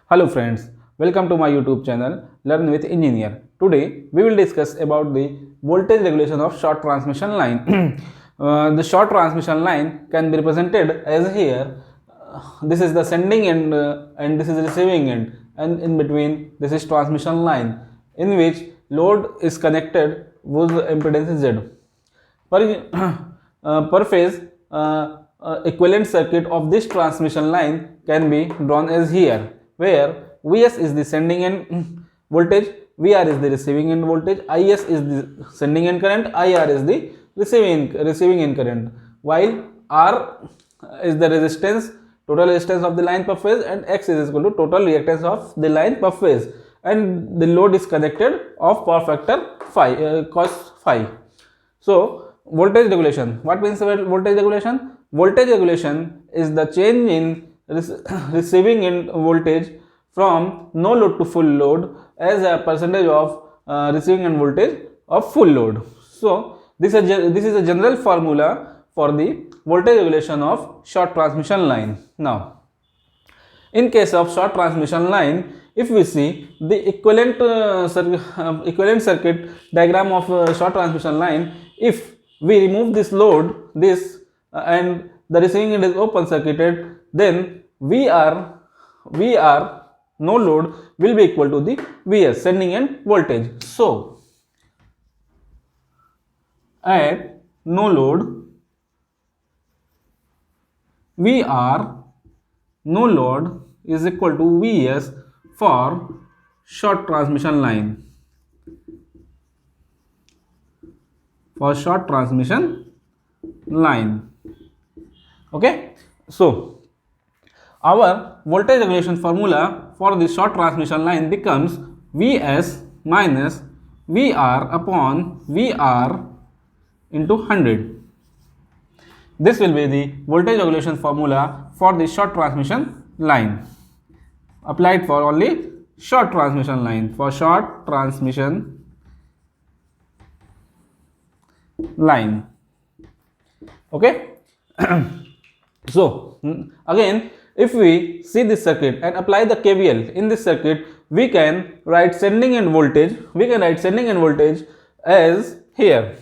Hello friends, welcome to my YouTube channel Learn with Engineer. Today we will discuss about the voltage regulation of short transmission line. The short transmission line can be represented as here. This is the sending end and this is receiving end, and in between this is transmission line in which load is connected with impedance Z. Per phase equivalent circuit of this transmission line can be drawn as here, where Vs is the sending end voltage, Vr is the receiving end voltage, Is is the sending end current, Ir is the receiving end current, while R is the resistance, total resistance of the line per phase, and X is equal to total reactance of the line per phase, and the load is connected of power factor phi, cos phi. So voltage regulation. What means voltage regulation? Voltage regulation is the change in receiving end voltage from no load to full load as a percentage of receiving end voltage of full load. So this is a general formula for the voltage regulation of short transmission line. Now, in case of short transmission line, if we see the equivalent circuit diagram of short transmission line, if we remove this load, and the receiving end is open circuited, then VR no load will be equal to the Vs sending end voltage. So at no load, VR no load is equal to Vs for short transmission line. For short transmission line. Okay, so our voltage regulation formula for the short transmission line becomes Vs minus Vr upon Vr into 100. This will be the voltage regulation formula for the short transmission line, applied for only short transmission line. For short transmission line. Okay. So again, if we see this circuit and apply the KVL in this circuit, we can write sending end voltage. We can write sending end voltage as here.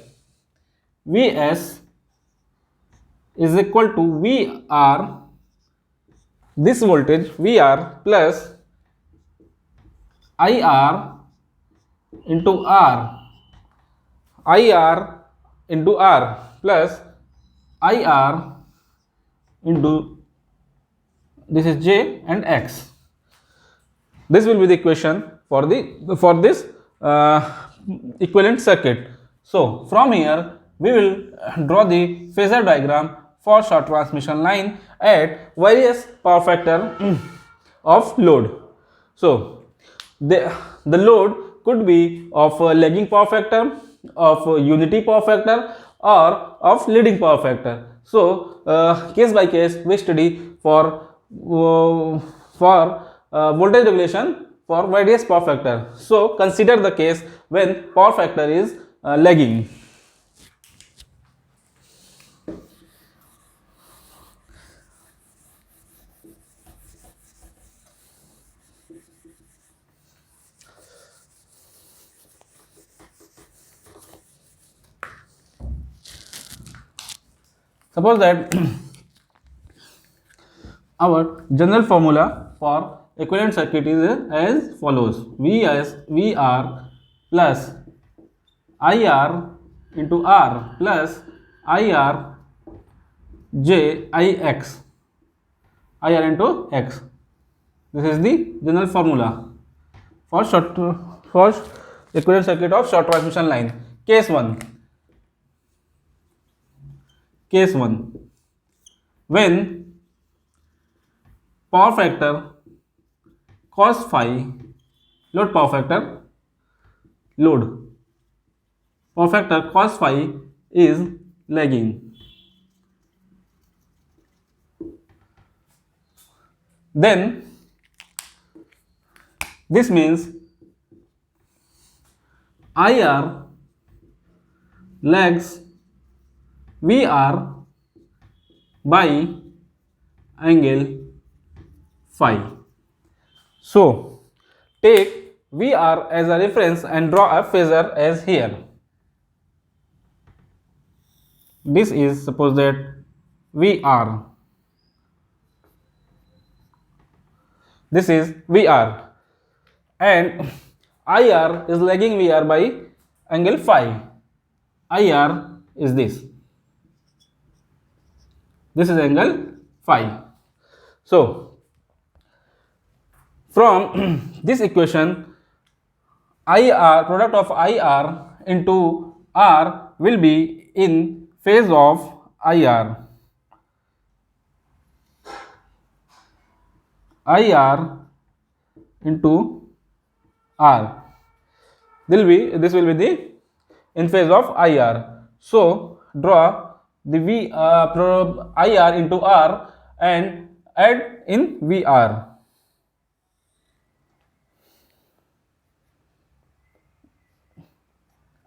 Vs is equal to Vr, this voltage Vr plus Ir into R, Ir into R plus Ir into this is J and X. This will be the equation for this equivalent circuit. So from here we will draw the phasor diagram for short transmission line at various power factor of load. So the load could be of lagging power factor, of unity power factor, or of leading power factor. So case by case we study for voltage regulation for various power factor. So consider the case when power factor is lagging. Suppose that our general formula for equivalent circuit is as follows: Vr plus Ir into R plus Ir J Ix, Ir into X. This is the general formula for equivalent circuit of short transmission line. Case 1, when power factor cos phi, power factor cos phi is lagging, then this means Ir lags Vr by angle phi. So take VR as a reference and draw a phasor as here. This is suppose that VR. This is VR and IR is lagging VR by angle phi. IR is this. This is angle phi. So from this equation, IR product of IR into R will be in phase of IR. IR into R. This will be the in phase of IR. So draw the IR into R and add in VR.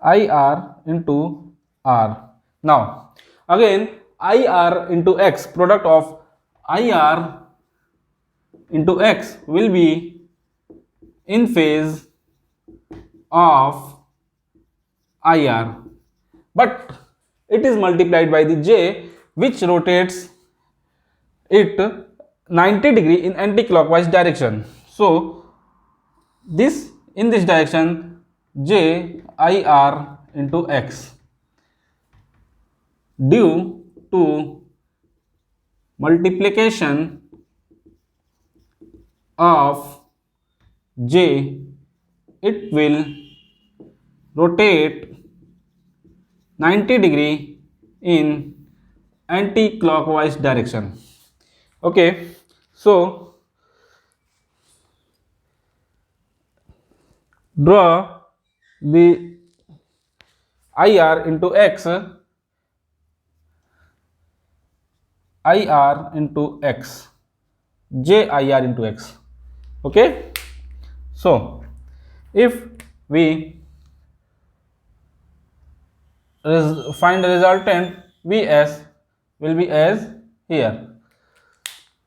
IR into R. Now again IR into X, product of IR into X will be in phase of IR, but it is multiplied by the J which rotates it 90 degree in anti-clockwise direction. So this in this direction J IR into X due to multiplication of J, it will rotate 90 degree in anti-clockwise direction. Okay, so draw the IR into X, IR into X, JIR into X. Okay, so if we find the resultant, Vs will be as here.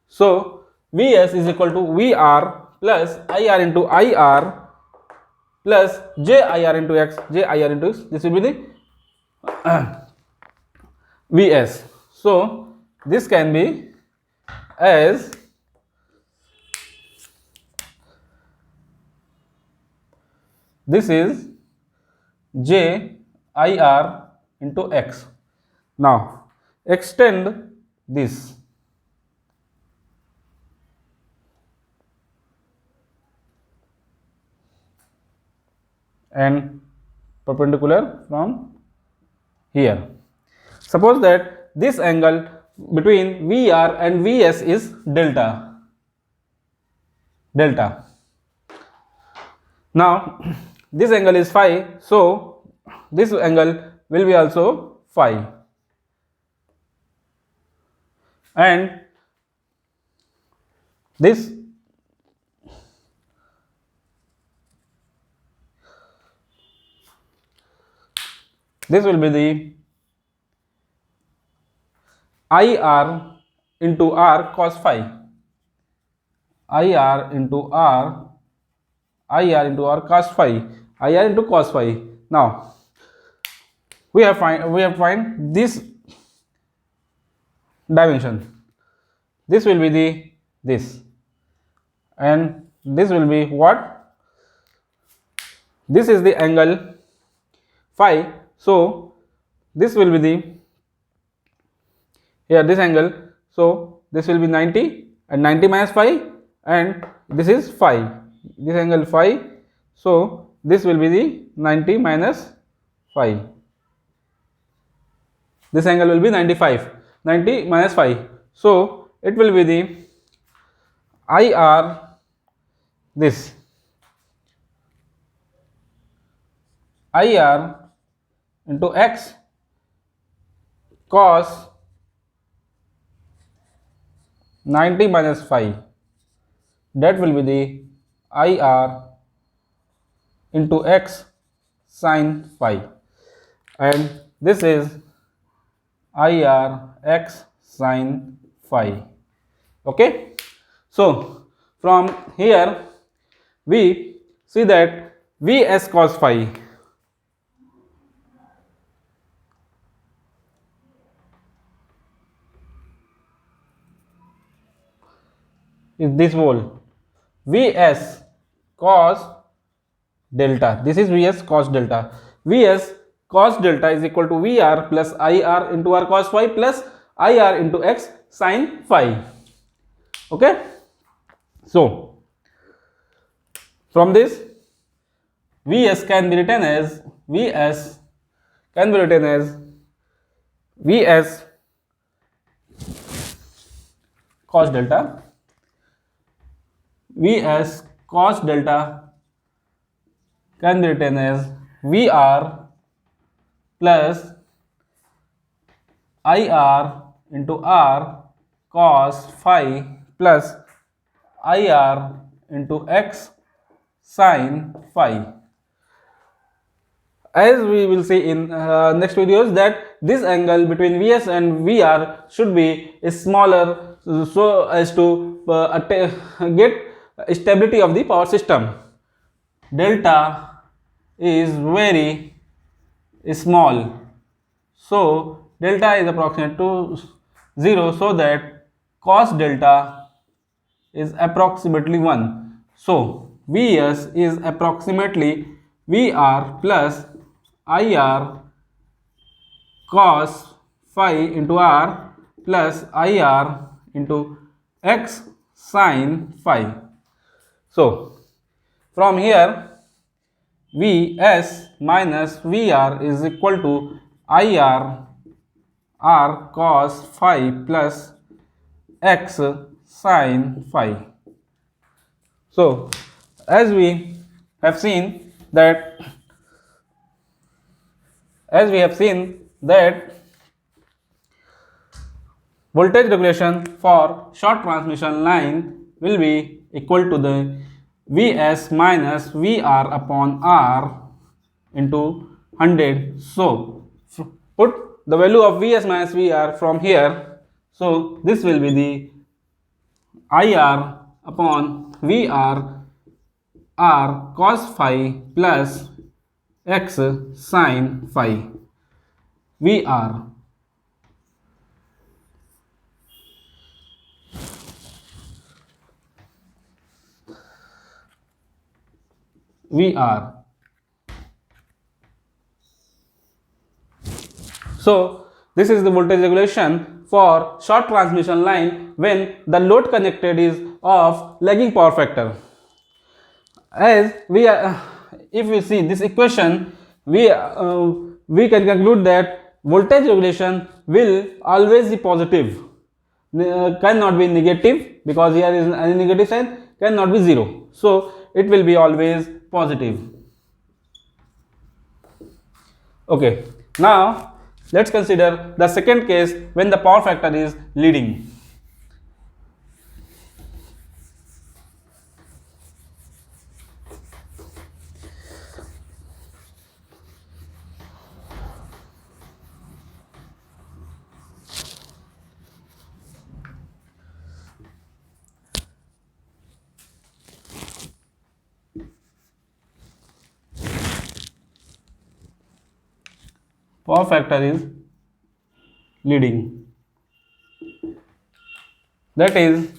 So Vs is equal to Vr plus IR into IR plus JIR into X, JIR into X. This will be the Vs. So this can be as this is JIR into X. Now extend this and perpendicular from here. Suppose that this angle between VR and Vs is delta. Now this angle is phi, so this angle will be also phi, and this will be the IR into R cos phi, IR into R cos phi, IR into cos phi. Now we have find this dimension. This will be the this, and this will be what? This is the angle phi. So this will be the here this angle. So this will be 90 and 90 minus phi, and this is phi. This angle phi. So this will be the 90 minus phi. This angle will be 95. 90 minus phi. So it will be the IR this IR into X cos 90 minus phi. That will be the IR into X sin phi, and this is IR X sin phi. Okay, so from here we see that Vs cos phi is this whole Vs cos delta. This is Vs cos delta. Vs cos delta is equal to Vr plus Ir into r cos phi plus Ir into x sin phi. Okay. So from this Vs can be written as Vs cos delta. Vs cos delta can be written as Vr plus Ir into r cos phi plus Ir into x sin phi. As we will see in next videos that this angle between Vs and Vr should be smaller so as to get stability of the power system. Delta is very small, so delta is approximate to 0, so that cos delta is approximately 1. So Vs is approximately Vr plus Ir cos phi into r plus Ir into x sin phi. So from here Vs minus Vr is equal to Ir r cos phi plus x sin phi. So as we have seen that voltage regulation for short transmission line will be equal to the Vs minus Vr upon R into 100. So put the value of Vs minus Vr from here. So this will be the Ir upon Vr r cos phi plus x sin phi. Vr So this is the voltage regulation for short transmission line when the load connected is of lagging power factor. As we are, if we see this equation, we can conclude that voltage regulation will always be positive, cannot be negative, because here is any negative sign, cannot be 0. So it will be always positive. Okay, now let's consider the second case when the power factor is leading. Power factor is leading, that is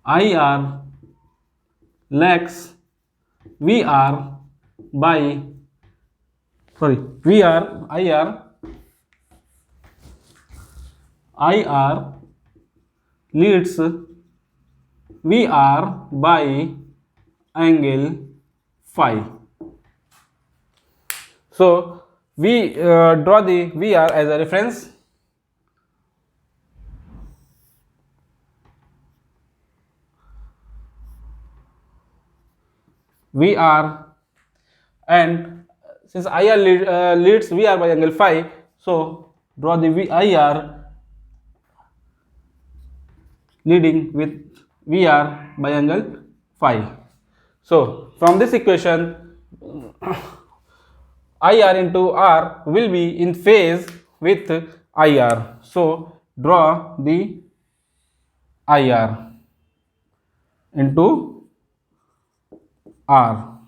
IR lags VR by IR leads VR by angle phi. So we draw the VR as a reference. VR, and since IR leads VR by angle phi, so draw the IR leading with VR by angle phi. So from this equation IR into R will be in phase with IR. So draw the IR into R.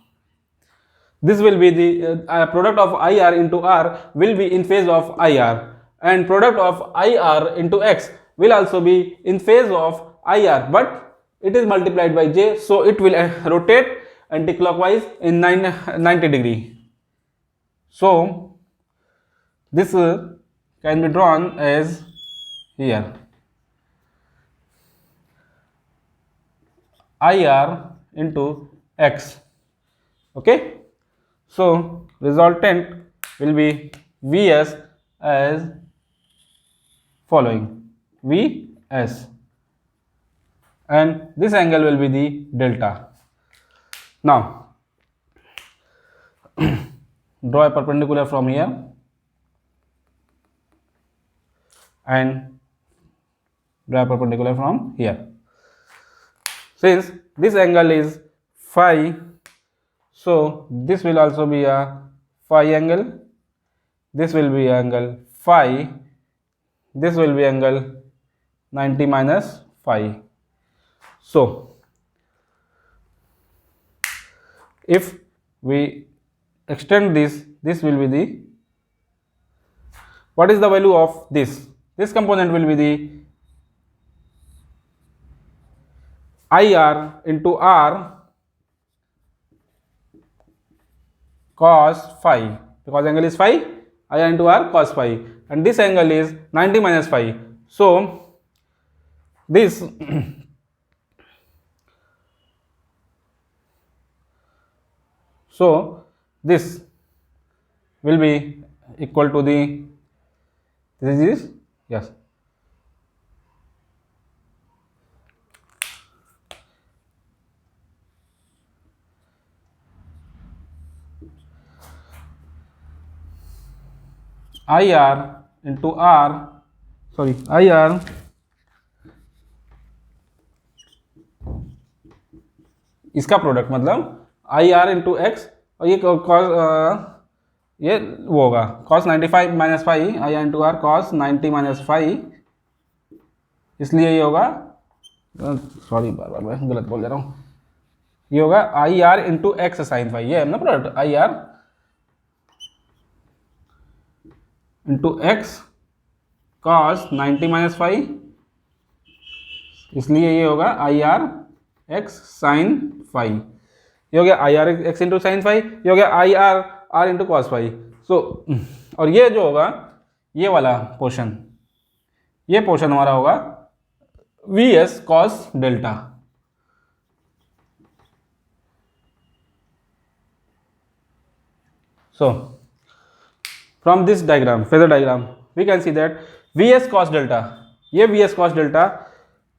This will be the product of IR into R will be in phase of IR, and product of IR into X will also be in phase of IR, but it is multiplied by J, so it will rotate anticlockwise in 90 degree. So this can be drawn as here IR into X. Okay, so resultant will be Vs as following: Vs, and this angle will be the delta. Now draw a perpendicular from here and draw a perpendicular from here. Since this angle is phi, so this will also be a phi angle, this will be angle phi, this will be angle 90 minus phi. So if we extend this, this will be the, what is the value of this? This component will be the IR into R cos phi, because angle is phi, IR into R cos phi, and this angle is 90 minus phi. So this so this will be equal to the, this is, yes, IR into R, sorry, IR इसका product मतलब IR into X, और ये cos ये वो होगा cos 95 minus phi, IR into R cos 90 minus phi, इसलिए ये होगा, सॉरी बार बार मैं गलत बोल जा रहा हूँ, ये होगा IR into X sine phi, ये है ना product IR into X cos 90 minus phi, इसलिए ये होगा IR एक्स साइन फाई, ये हो गया IR x into sine phi, ये हो गया IR R into cos phi. So और ये जो होगा, ये वाला पोर्शन, ये पोर्शन हमारा होगा VS cos delta. So from this diagram, phasor diagram, we can see that VS cos delta, ये VS cos delta,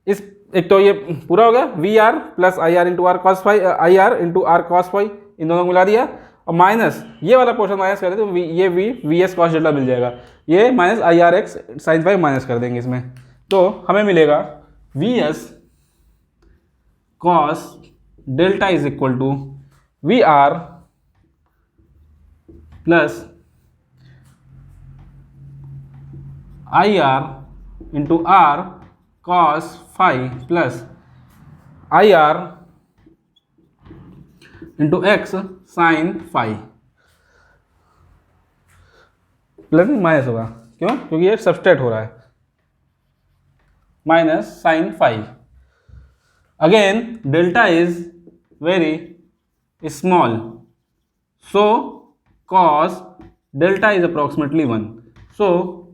इस एक तो ये पूरा हो गया VR plus IR into R cos phi, IR into R cos phi, इन दोनों को मिला दिया, और माइनस ये वाला पोर्शन माइनस कर दें तो ये VS cos डेल्टा मिल जाएगा, ये minus IR X sine phi minus कर देंगे इसमें, तो हमें मिलेगा VS cos delta is equal to VR plus IR into R cos phi plus IR into X sine phi, plus minus होगा, क्यों? क्योंकि ये सब्सट्रैक्ट हो रहा है, minus sine phi. Again delta is very small, so cos delta is approximately 1. So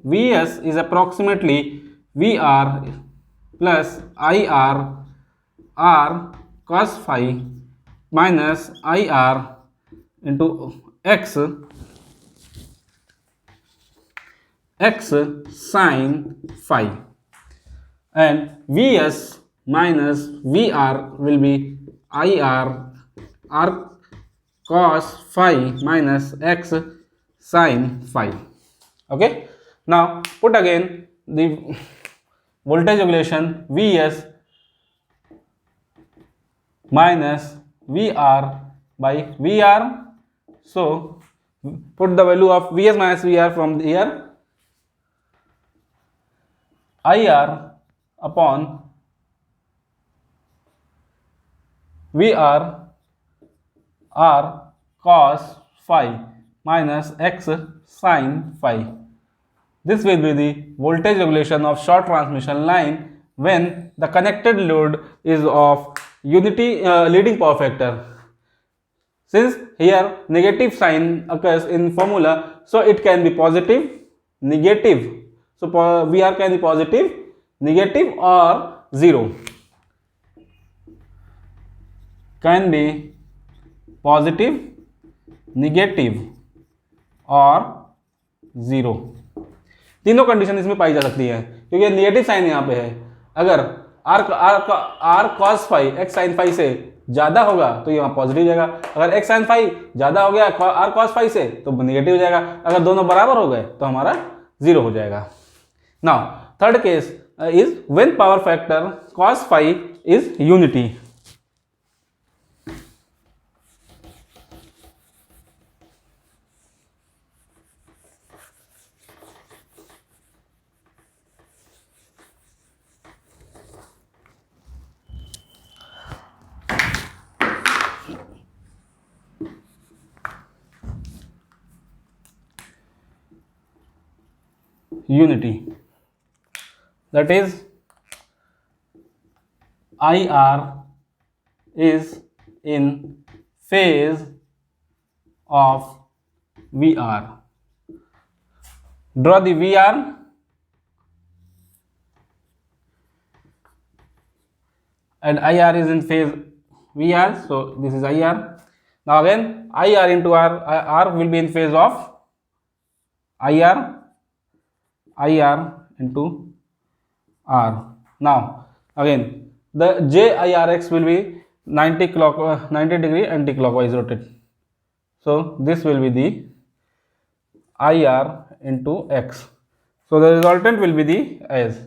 VS is approximately VR plus IR R cos phi minus IR into X sin phi, and VS minus VR will be IR R cos phi minus X sin phi. Okay, now put again the voltage regulation VS minus VR by VR. So put the value of VS minus VR from here, IR upon VR r cos phi minus x sin phi. This will be the voltage regulation of short transmission line when the connected load is of unity leading power factor. Since here negative sign occurs in formula, so it can be positive, negative. So VR can be positive, negative or 0. Can be positive, negative और 0. तीनों condition इसमें पाई जा सकती है क्योंकि negative sign यहाँ पे है. अगर r cos phi x sin phi से ज्यादा होगा तो ये वहाँ पॉजिटिव जाएगा. अगर x sin phi ज्यादा हो गया r cos phi से तो नेगेटिव हो जाएगा. अगर दोनों बराबर हो गए तो हमारा 0 हो जाएगा. Now third case is when power factor cos phi is unity. Unity, that is IR is in phase of VR. Draw the VR and IR is in phase VR, so this is IR. Now again IR into R will be in phase of IR into R. Now again the JIRX will be 90 degree anti-clockwise rotate. So this will be the IR into X. So the resultant will be the as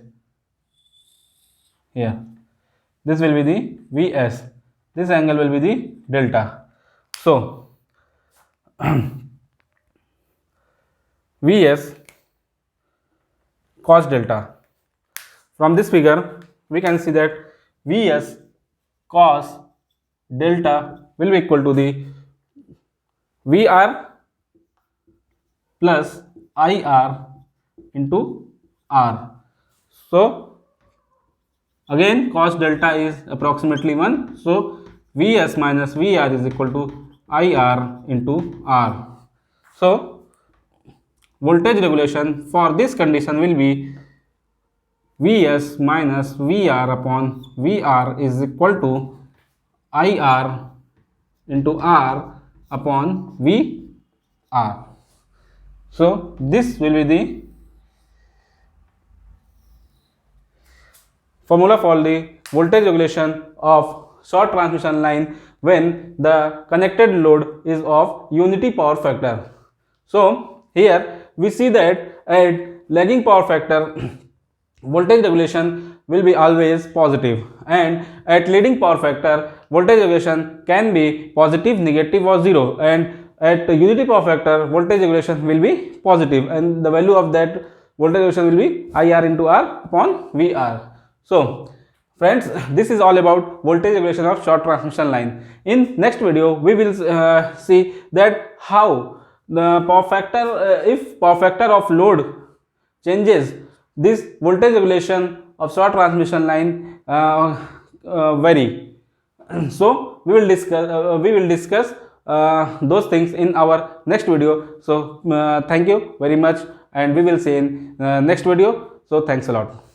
here. This will be the VS. This angle will be the delta. So VS cos delta. From this figure we can see that Vs cos delta will be equal to the Vr plus IR into R. So again cos delta is approximately 1. So Vs minus Vr is equal to IR into R. So voltage regulation for this condition will be Vs minus Vr upon Vr is equal to IR into R upon VR. So this will be the formula for the voltage regulation of short transmission line when the connected load is of unity power factor. So here we see that at lagging power factor voltage regulation will be always positive, and at leading power factor voltage regulation can be positive, negative or 0, and at unity power factor voltage regulation will be positive, and the value of that voltage regulation will be IR into R upon VR. So friends, this is all about voltage regulation of short transmission line. In next video we will see that how the power factor if power factor of load changes, this voltage regulation of short transmission line vary. So we will discuss those things in our next video. So thank you very much, and we will see in next video. So thanks a lot.